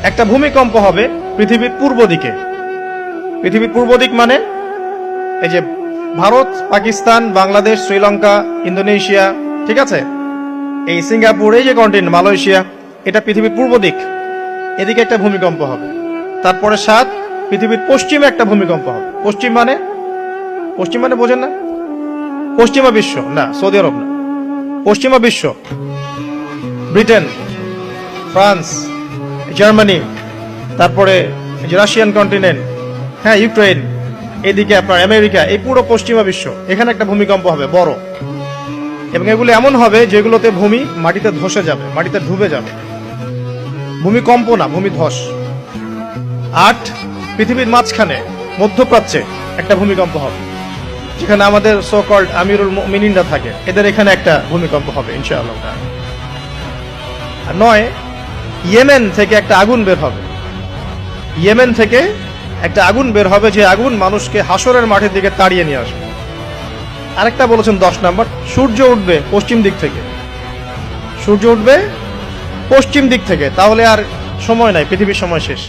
একটা ভূমিকম্প হবে পৃথিবীর পূর্ব দিকে। পৃথিবীর পূর্ব দিক মানে এই যে ভারত, পাকিস্তান, বাংলাদেশ, শ্রীলঙ্কা, ইন্দোনেশিয়া, ঠিক আছে, এই সিঙ্গাপুর, এই যে কন্টিনেন্ট মালয়েশিয়া, এটা পৃথিবীর পূর্ব দিক। এদিকে একটা ভূমিকম্প হবে। তারপরে 7 পৃথিবীর পশ্চিমে একটা ভূমিকম্প হবে। পশ্চিম মানে বোঝেন না? পশ্চিমা বিশ্ব না, সৌদি আরব না, পশ্চিমা বিশ্ব, ব্রিটেন, ফ্রান্স, জার্মানি, তারপরে রাশিয়ান কন্টিনেন্ট, হ্যাঁ, ইউক্রেন, এদিকে আপনার আমেরিকা, এই পুরো পশ্চিমা বিশ্ব, এখানে একটা ভূমিকম্প হবে বড়। এবং এগুলো এমন হবে যেগুলোতে ভূমি মাটিতে ধসে যাবে, মাটিতে ডুবে যাবে। ভূমিকম্প না, ভূমিধস। 8 পৃথিবীর মাঝখানে মধ্যপ্রাচ্যে একটা ভূমিকম্প হবে, যেখানে আমাদের সো কল্ড আমিরুল মুমিনিনরা থাকে, এদের এখানে একটা ভূমিকম্প হবে ইনশাআল্লাহ। আর 9 ইয়েমেন থেকে একটা আগুন বের হবে। ইয়েমেন থেকে একটা আগুন বের হবে, যে আগুন মানুষকে হাসরের মাঠের দিকে তাড়িয়ে নিয়ে আসবে। আরেকটা বলেছেন 10 নাম্বার, সূর্য উঠবে পশ্চিম দিক থেকে। সূর্য উঠবে পশ্চিম দিক থেকে, তাহলে আর সময় নাই, পৃথিবীর সময় শেষ।